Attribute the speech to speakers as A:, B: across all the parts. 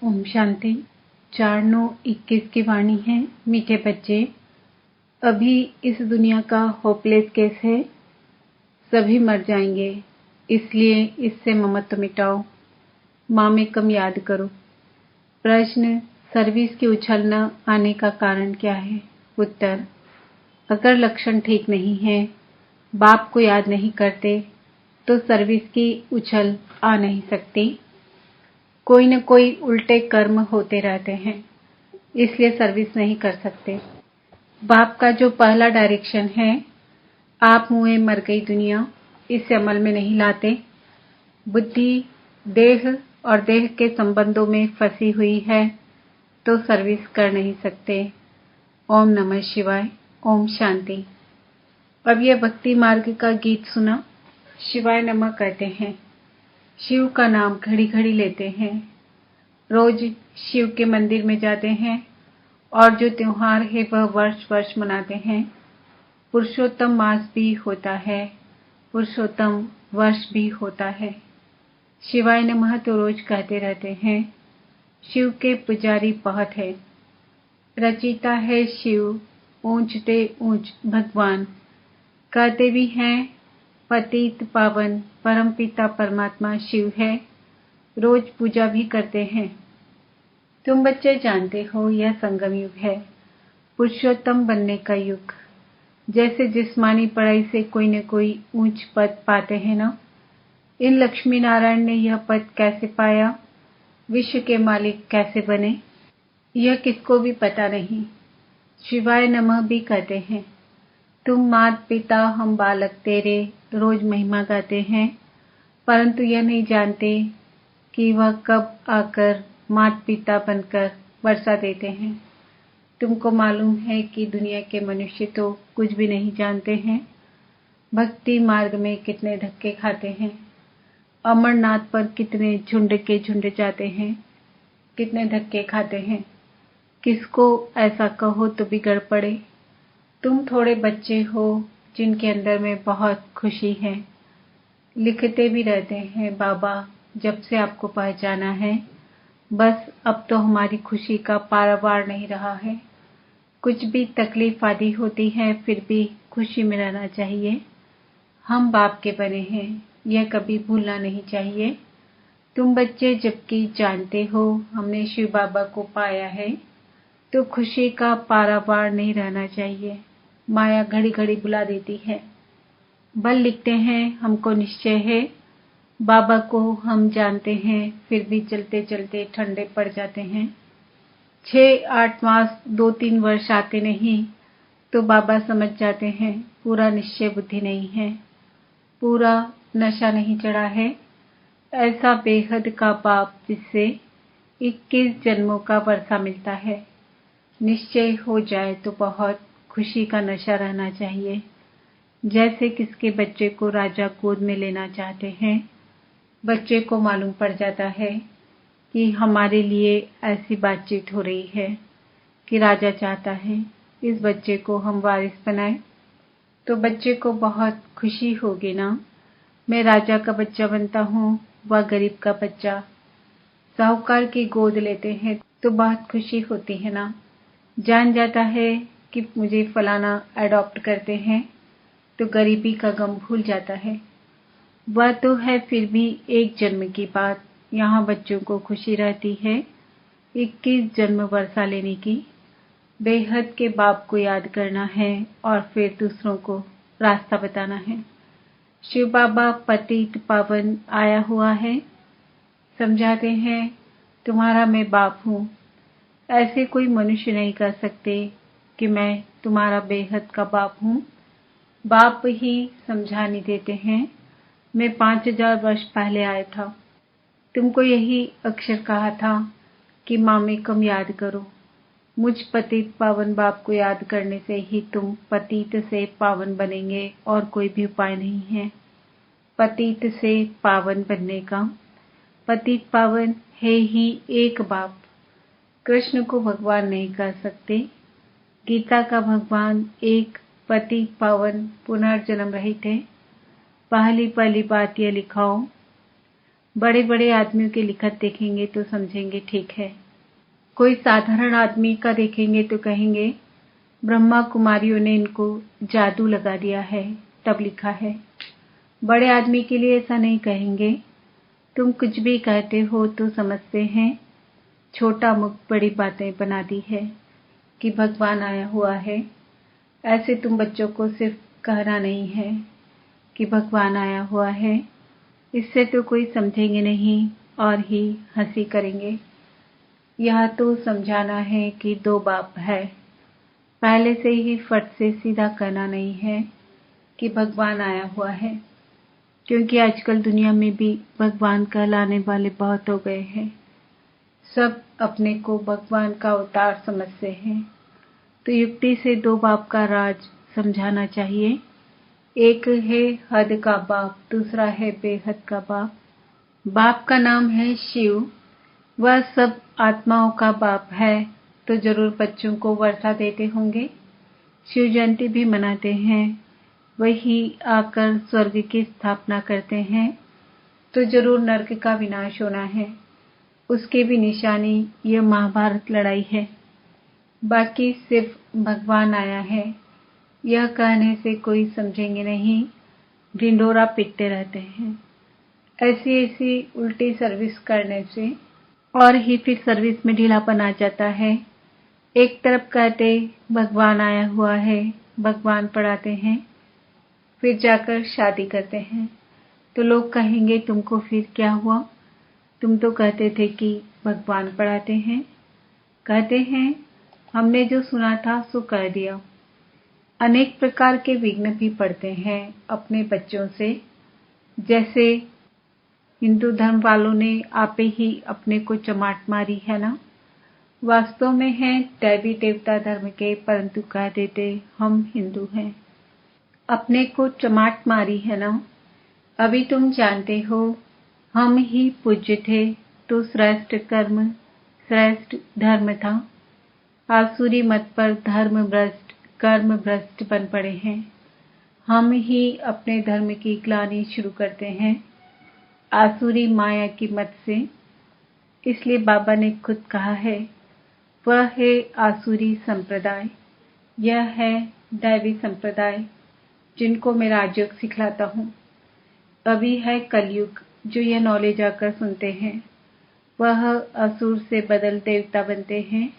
A: ओम शांति। 4/9/21 की वाणी है। मीठे बच्चे, अभी इस दुनिया का होपलेस केस है। सभी मर जाएंगे, इसलिए इससे ममत्व मिटाओ। माँ में कम याद करो। प्रश्न: सर्विस की उछल न आने का कारण क्या है? उत्तर: अगर लक्षण ठीक नहीं है, बाप को याद नहीं करते, तो सर्विस की उछल आ नहीं सकती। कोई न कोई उल्टे कर्म होते रहते हैं, इसलिए सर्विस नहीं कर सकते। बाप का जो पहला डायरेक्शन है, आप मुए मर गई दुनिया, इसे अमल में नहीं लाते। बुद्धि देह और देह के संबंधों में फंसी हुई है, तो सर्विस कर नहीं सकते। ओम नमः शिवाय। ओम शांति। अब यह भक्ति मार्ग का गीत सुना। शिवाय नमः कहते हैं, शिव का नाम घड़ी घड़ी लेते हैं, रोज शिव के मंदिर में जाते हैं और जो त्योहार है वह वर्ष वर्ष मनाते हैं। पुरुषोत्तम मास भी होता है, पुरुषोत्तम वर्ष भी होता है। शिवाय नमः तो रोज कहते रहते हैं। शिव के पुजारी बहुत है। रचिता है शिव, ऊंचते ऊंच भगवान। कहते भी हैं पतित पावन परमपिता परमात्मा शिव है। रोज पूजा भी करते हैं। तुम बच्चे जानते हो यह संगम युग है, पुरुषोत्तम बनने का युग। जैसे जिस्मानी पढ़ाई से कोई न कोई ऊंच पद पाते हैं ना, इन लक्ष्मी नारायण ने यह पद कैसे पाया, विश्व के मालिक कैसे बने, यह किसको भी पता नहीं। शिवाय नमः भी कहते हैं। तुम मात पिता हम बालक तेरे रोज महिमा गाते हैं, परंतु यह नहीं जानते कि वह कब आकर मात पिता बनकर वर्षा देते हैं। तुमको मालूम है कि दुनिया के मनुष्य तो कुछ भी नहीं जानते हैं। भक्ति मार्ग में कितने धक्के खाते हैं, अमरनाथ पर कितने झुंड के झुंड जाते हैं, कितने धक्के खाते हैं। किसको ऐसा कहो तो बिगड़ पड़े। तुम थोड़े बच्चे हो जिनके अंदर में बहुत खुशी है। लिखते भी रहते हैं, बाबा जब से आपको पहचाना है, बस अब तो हमारी खुशी का पारावार नहीं रहा है। कुछ भी तकलीफ आदि होती है, फिर भी खुशी में रहना चाहिए। हम बाप के बने हैं, यह कभी भूलना नहीं चाहिए। तुम बच्चे जबकि जानते हो हमने शिव बाबा को पाया है, तो खुशी का पारावार नहीं रहना चाहिए। माया घड़ी घड़ी बुला देती है। बल लिखते हैं हमको निश्चय है, बाबा को हम जानते हैं, फिर भी चलते चलते ठंडे पड़ जाते हैं। 6-8 मास 2-3 वर्ष आते नहीं तो बाबा समझ जाते हैं पूरा निश्चय बुद्धि नहीं है, पूरा नशा नहीं चढ़ा है। ऐसा बेहद का बाप जिससे 21 जन्मों का वर्षा मिलता है। निश्चय हो जाए तो बहुत खुशी का नशा रहना चाहिए। जैसे किसके बच्चे को राजा गोद में लेना चाहते हैं, बच्चे को मालूम पड़ जाता है कि हमारे लिए ऐसी बातचीत हो रही है कि राजा चाहता है इस बच्चे को हम वारिस बनाएं, तो बच्चे को बहुत खुशी होगी ना। मैं राजा का बच्चा बनता हूँ, वह गरीब का बच्चा। साहूकार की गोद लेते हैं तो बहुत खुशी होती है ना। जान जाता है कि मुझे फलाना अडॉप्ट करते हैं, तो गरीबी का गम भूल जाता है। वह तो है फिर भी एक जन्म की बात। यहाँ बच्चों को खुशी रहती है 21 जन्म वर्षा लेने की। बेहद के बाप को याद करना है और फिर दूसरों को रास्ता बताना है। शिव बाबा पतित पावन आया हुआ है। समझाते हैं तुम्हारा मैं बाप हूँ। ऐसे कोई मनुष्य नहीं कर सकते कि मैं तुम्हारा बेहद का बाप हूँ। बाप ही समझाने देते हैं। मैं 5000 वर्ष पहले आया था। तुमको यही अक्षर कहा था कि माँ में कम याद करो। मुझ पतित पावन बाप को याद करने से ही तुम पतित से पावन बनेंगे और कोई भी उपाय नहीं है पतित से पावन बनने का। पतित पावन है ही एक बाप। कृष्ण को भगवान नहीं कह सकते। गीता का भगवान एक पतित पावन पुनर्जन्म रहित है। पहली पहली बात यह लिखाओ, बड़े बड़े आदमियों के लिखत देखेंगे तो समझेंगे ठीक है। कोई साधारण आदमी का देखेंगे तो कहेंगे ब्रह्मा कुमारियों ने इनको जादू लगा दिया है तब लिखा है। बड़े आदमी के लिए ऐसा नहीं कहेंगे, तुम कुछ भी कहते हो तो समझते हैं छोटा मुख बड़ी बातें बना दी है कि भगवान आया हुआ है। ऐसे तुम बच्चों को सिर्फ कहना नहीं है कि भगवान आया हुआ है, इससे तो कोई समझेंगे नहीं और ही हंसी करेंगे। यह तो समझाना है कि दो बाप है, पहले से ही फट से सीधा कहना नहीं है कि भगवान आया हुआ है, क्योंकि आजकल दुनिया में भी भगवान कहलाने वाले बहुत हो गए हैं। सब अपने को भगवान का अवतार समझते हैं, तो युक्ति से दो बाप का राज समझाना चाहिए। एक है हद का बाप, दूसरा है बेहद का बाप। बाप का नाम है शिव, वह सब आत्माओं का बाप है, तो जरूर बच्चों को वर्षा देते होंगे, शिव जयंती भी मनाते हैं, वही आकर स्वर्ग की स्थापना करते हैं, तो जरूर नरक का विनाश होना है। उसके भी निशानी यह महाभारत लड़ाई है। बाकी सिर्फ भगवान आया है यह कहने से कोई समझेंगे नहीं, ढिंढोरा पीटते रहते हैं। ऐसी ऐसी उल्टी सर्विस करने से और ही फिर सर्विस में ढीलापन आ जाता है। एक तरफ कहते भगवान आया हुआ है, भगवान पढ़ाते हैं, फिर जाकर शादी करते हैं, तो लोग कहेंगे तुमको फिर क्या हुआ, तुम तो कहते थे कि भगवान पढ़ाते हैं। कहते हैं हमने जो सुना था सो कह दिया। अनेक प्रकार के विघ्न भी पड़ते हैं अपने बच्चों से, जैसे हिंदू धर्म वालों ने आपे ही अपने को चमाट मारी है ना। वास्तव में है देवी देवता धर्म के, परंतु कह देते हम हिंदू हैं। अपने को चमाट मारी है ना। अभी तुम जानते हो हम ही पूज्य थे तो श्रेष्ठ कर्म श्रेष्ठ धर्म था। आसुरी मत पर धर्म भ्रष्ट कर्म भ्रष्ट बन पड़े हैं। हम ही अपने धर्म की ग्लानि शुरू करते हैं आसुरी माया की मत से। इसलिए बाबा ने खुद कहा है वह है आसुरी संप्रदाय, यह है दैवी संप्रदाय जिनको मैं राजयोग सिखलाता हूँ। अभी है कलयुग जो यह नॉलेज आकर सुनते हैं, वह असुर से बदल देवता बनते हैं।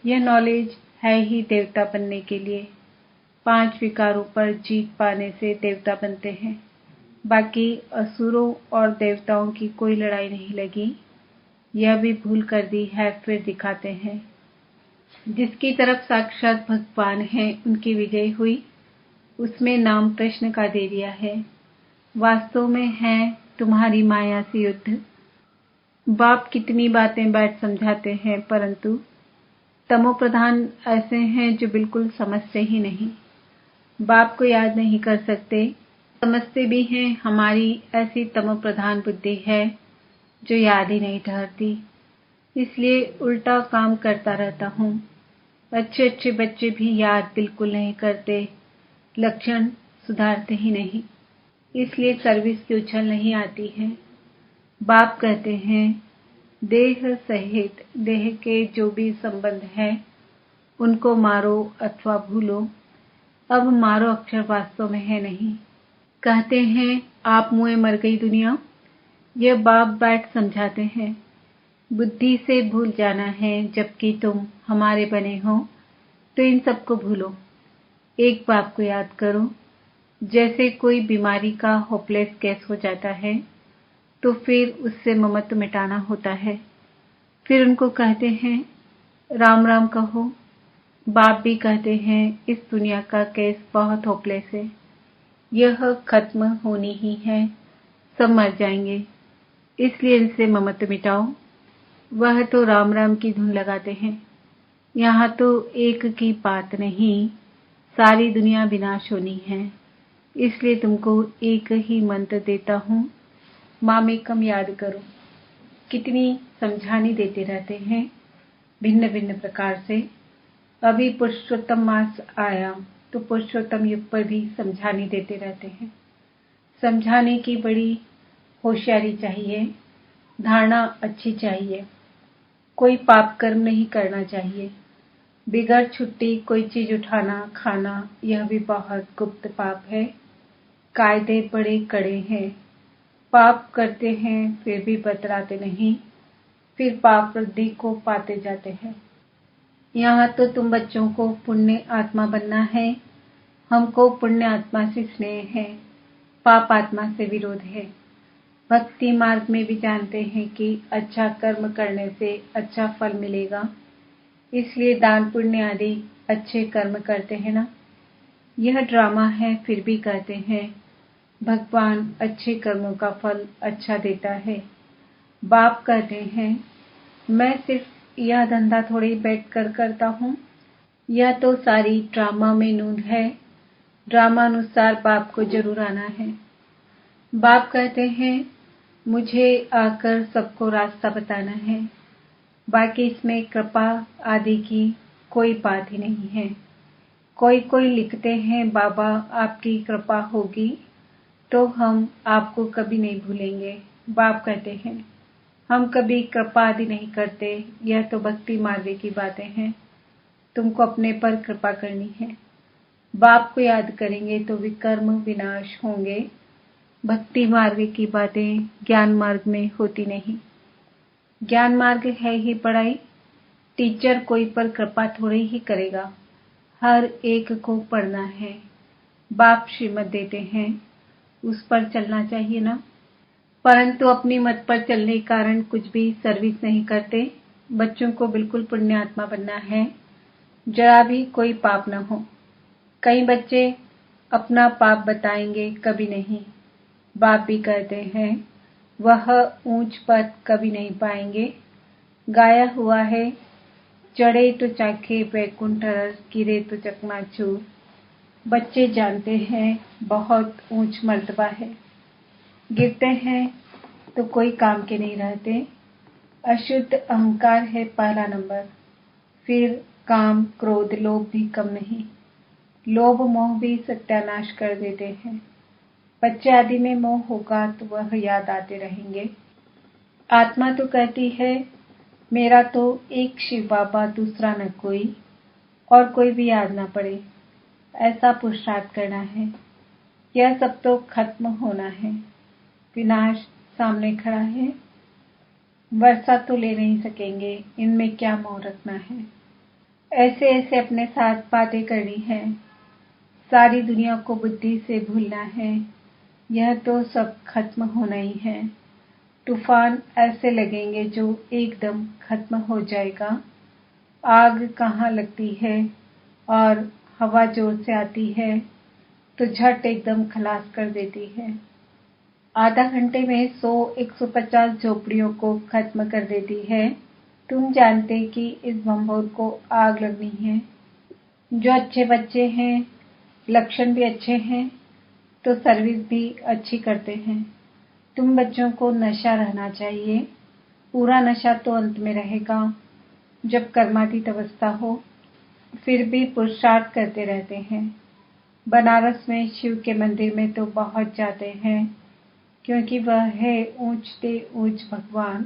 A: यह नॉलेज है ही देवता बनने के लिए, 5 विकारों पर जीत पाने से देवता बनते हैं। बाकी असुरों और देवताओं की कोई लड़ाई नहीं लगी, यह भी भूल कर दी है, फिर दिखाते हैं। जिसकी तरफ साक्षात भगवान है उनकी विजय हुई, उसमें नाम प्रश्न का दे दिया है। वास्तव में है तुम्हारी माया से युद्ध। बाप कितनी बातें बैठ समझाते हैं, परंतु तमोप्रधान ऐसे हैं जो बिल्कुल समझते ही नहीं, बाप को याद नहीं कर सकते। समझते भी हैं हमारी ऐसी तमोप्रधान बुद्धि है जो याद ही नहीं ठहरती, इसलिए उल्टा काम करता रहता हूँ। अच्छे अच्छे बच्चे भी याद बिल्कुल नहीं करते, लक्षण सुधारते ही नहीं, इसलिए सर्विस की उछल नहीं आती है। बाप कहते हैं देह सहित देह के जो भी संबंध है उनको मारो अथवा भूलो। अब मारो अक्षर वास्तव में है नहीं। कहते हैं आप मुए मर गई दुनिया, यह बाप बैठ समझाते हैं। बुद्धि से भूल जाना है, जबकि तुम हमारे बने हो, तो इन सबको भूलो। एक बाप को याद करो। जैसे कोई बीमारी का होपलेस केस हो जाता है तो फिर उससे ममत्व मिटाना होता है। फिर उनको कहते हैं राम राम कहो। बाप भी कहते हैं इस दुनिया का केस बहुत होपलेस है, यह खत्म होनी ही है, सब मर जाएंगे, इसलिए इनसे ममत्व मिटाओ। वह तो राम राम की धुन लगाते हैं। यहाँ तो एक की बात नहीं, सारी दुनिया विनाश होनी है, इसलिए तुमको एक ही मंत्र देता हूँ, मामेकम याद करो। कितनी समझानी देते रहते हैं भिन्न भिन्न प्रकार से। अभी पुरुषोत्तम मास आया तो पुरुषोत्तम युग पर भी समझानी देते रहते हैं। समझाने की बड़ी होशियारी चाहिए, धारणा अच्छी चाहिए। कोई पाप कर्म नहीं करना चाहिए। बिगड़ छुट्टी कोई चीज उठाना खाना यह भी बहुत गुप्त पाप है। कायदे बड़े कड़े हैं। पाप करते हैं फिर भी बतलाते नहीं, फिर पाप वृद्धि को पाते जाते हैं। यहाँ तो तुम बच्चों को पुण्य आत्मा बनना है। हमको पुण्य आत्मा से स्नेह है, पाप आत्मा से विरोध है। भक्ति मार्ग में भी जानते हैं कि अच्छा कर्म करने से अच्छा फल मिलेगा, इसलिए दान पुण्य आदि अच्छे कर्म करते हैं ना। यह ड्रामा है फिर भी कहते हैं भगवान अच्छे कर्मों का फल अच्छा देता है। बाप कहते हैं मैं सिर्फ यह धंधा थोड़ी बैठ कर करता हूँ। यह तो सारी ड्रामा में नूंद है। ड्रामा अनुसार बाप को जरूर आना है। बाप कहते हैं मुझे आकर सबको रास्ता बताना है। बाकी इसमें कृपा आदि की कोई बात ही नहीं है। कोई लिखते हैं बाबा आपकी कृपा होगी तो हम आपको कभी नहीं भूलेंगे। बाप कहते हैं हम कभी कृपा आदि नहीं करते, यह तो भक्ति मार्ग की बातें हैं। तुमको अपने पर कृपा करनी है। बाप को याद करेंगे तो विकर्म विनाश होंगे। भक्ति मार्ग की बातें ज्ञान मार्ग में होती नहीं। ज्ञान मार्ग है ही पढ़ाई। टीचर कोई पर कृपा थोड़ी ही करेगा, हर एक को पढ़ना है। बाप श्रीमत देते हैं, उस पर चलना चाहिए ना। परंतु अपनी मत पर चलने के कारण कुछ भी सर्विस नहीं करते। बच्चों को बिल्कुल पुण्यात्मा बनना है, जरा भी कोई पाप न हो। कई बच्चे अपना पाप बताएंगे, कभी नहीं। बाप भी कहते हैं वह ऊंच पद कभी नहीं पाएंगे। गाया हुआ है चढ़े तो चाखे वैकुंठ रस, गिरे तो चकनाचूर। बच्चे जानते हैं बहुत ऊंच मर्तबा है। गिरते हैं तो कोई काम के नहीं रहते। अशुद्ध अहंकार है पहला नंबर, फिर काम क्रोध लोभ भी कम नहीं। लोभ मोह भी सत्यानाश कर देते हैं। बच्चे आदि में मोह होगा तो वह याद आते रहेंगे। आत्मा तो कहती है मेरा तो एक शिव बाबा, दूसरा न कोई, और कोई भी याद न पड़े। ऐसा पुरुषार्थ करना है। यह सब तो खत्म होना है। विनाश सामने खड़ा है। वर्षा तो ले नहीं सकेंगे, इनमें क्या मोह रखना है। ऐसे ऐसे अपने साथ बातें करनी है। सारी दुनिया को बुद्धि से भूलना है। यह तो सब खत्म होना ही है। तूफान ऐसे लगेंगे जो एकदम खत्म हो जाएगा। आग कहाँ लगती है और हवा जोर से आती है तो झट एकदम खलास कर देती है। आधा घंटे में 100-150 झोपड़ियों को खत्म कर देती है। तुम जानते कि इस भंभोर को आग लगनी है। जो अच्छे बच्चे हैं, लक्षण भी अच्छे हैं तो सर्विस भी अच्छी करते हैं। तुम बच्चों को नशा रहना चाहिए। पूरा नशा तो अंत में रहेगा, जब कर्मातीत अवस्था हो। फिर भी पुरुषार्थ करते रहते हैं। बनारस में शिव के मंदिर में तो बहुत जाते हैं, क्योंकि वह है ऊंचते ऊंच भगवान।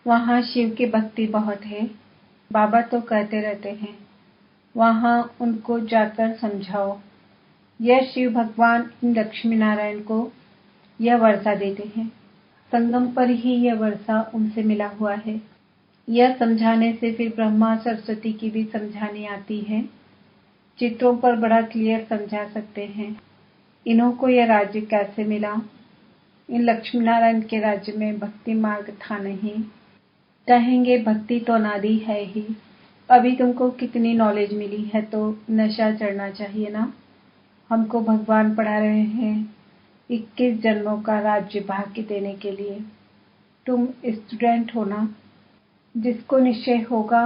A: वहाँ शिव की भक्ति बहुत है। बाबा तो कहते रहते हैं वहाँ उनको जाकर समझाओ। यह शिव भगवान इन लक्ष्मी नारायण को यह वर्षा देते हैं। संगम पर ही यह वर्षा उनसे मिला हुआ है। यह समझाने से फिर ब्रह्मा सरस्वती की भी समझानी आती है। चित्रों पर बड़ा क्लियर समझा सकते हैं। इन्हों को यह राज्य कैसे मिला। इन लक्ष्मी नारायण के राज्य में भक्ति मार्ग था नहीं। कहेंगे भक्ति तो अनादि है ही। अभी तुमको कितनी नॉलेज मिली है तो नशा चढ़ना चाहिए ना। हमको भगवान पढ़ा रहे हैं 21 जन्मों का राज्य भाग्य देने के लिए। तुम स्टूडेंट हो ना। जिसको निश्चय होगा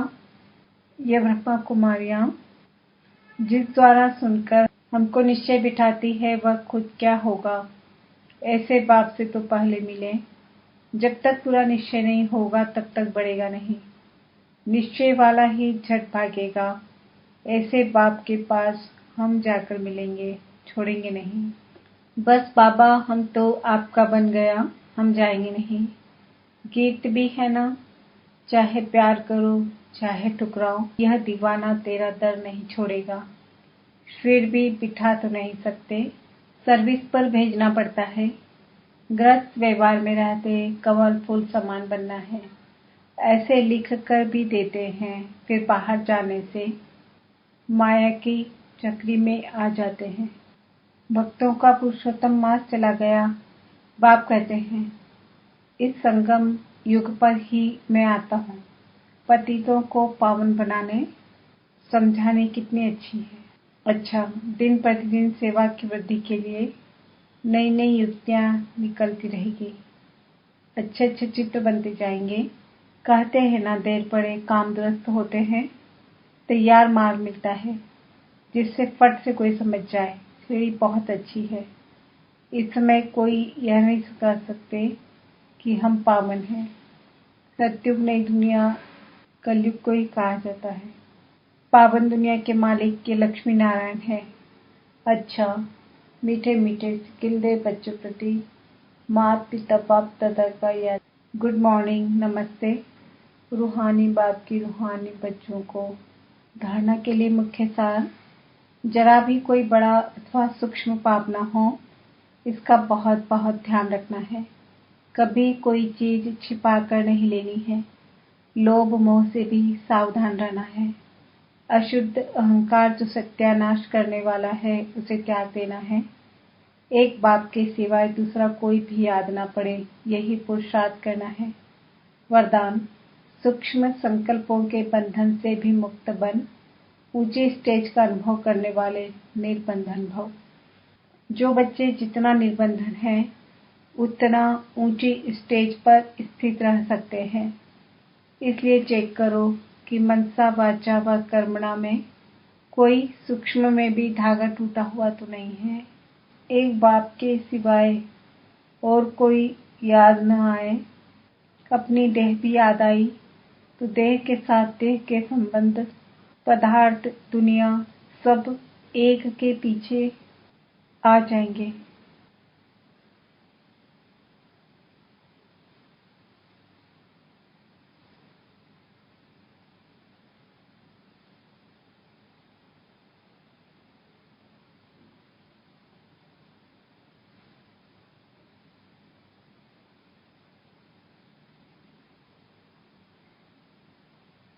A: यह ब्रह्मा कुमारियां जिस द्वारा सुनकर हमको निश्चय बिठाती है वह खुद क्या होगा। ऐसे बाप से तो पहले मिले। जब तक पूरा निश्चय नहीं होगा तब तक बढ़ेगा नहीं। निश्चय वाला ही झट भागेगा। ऐसे बाप के पास हम जाकर मिलेंगे, छोड़ेंगे नहीं। बस बाबा हम तो आपका बन गया। हम जाएंगे नहीं। गीत भी है ना, चाहे प्यार करो चाहे ठुकराओ, यह दीवाना तेरा दर नहीं छोड़ेगा। फिर भी बिठा तो नहीं सकते, सर्विस पर भेजना पड़ता है। गृहस्थ व्यवहार में रहते कमल फूल समान बनना है, ऐसे लिख कर भी देते हैं। फिर बाहर जाने से माया की चक्री में आ जाते हैं। भक्तों का पुरुषोत्तम मास चला गया। बाप कहते हैं, इस संगम युग पर ही मैं आता हूँ। पतितों को पावन बनाने समझाने कितनी अच्छी है। अच्छा, दिन प्रतिदिन सेवा की वृद्धि के लिए नई नई युक्तियाँ निकलती रहेगी। अच्छे अच्छे चित्र बनते जाएंगे। कहते हैं ना, देर पड़े काम दुरुस्त होते हैं। तैयार माल मिलता है जिससे फट से कोई समझ जाए सीढ़ी बहुत अच्छी है। इस समय कोई यह नहीं कह सकते कि हम पावन हैं। सत्युग नई दुनिया कलयुग को ही कहा जाता है। पावन दुनिया के मालिक के लक्ष्मी नारायण है। अच्छा, मीठे मीठे सिकिल दे बच्चों प्रति मात पिता बाप दादा का याद। गुड मॉर्निंग, नमस्ते। रूहानी बाप की रूहानी बच्चों को धारणा के लिए मुख्य सार, जरा भी कोई बड़ा अथवा सूक्ष्म पाप न हो, इसका बहुत बहुत ध्यान रखना है। कभी कोई चीज छिपा कर नहीं लेनी है। लोभ मोह से भी सावधान रहना है। अशुद्ध अहंकार जो सत्यानाश करने वाला है, उसे त्याग देना है। एक बाप के सिवाय दूसरा कोई भी याद न पड़े, यही पुरुषार्थ करना है। वरदान, सूक्ष्म संकल्पों के बंधन से भी मुक्त बन, ऊंचे स्टेज का अनुभव करने वाले निर्बंधन भव। जो बच्चे जितना निर्बंधन है, उतना ऊंची स्टेज पर स्थित रह सकते हैं। इसलिए चेक करो कि मनसा वाचा व कर्मणा में कोई सूक्ष्म में भी धागा टूटा हुआ तो नहीं है। एक बाप के सिवाय और कोई याद न आए, अपनी देह भी याद आई तो देह के साथ देह के संबंध, पदार्थ, दुनिया सब एक के पीछे आ जाएंगे।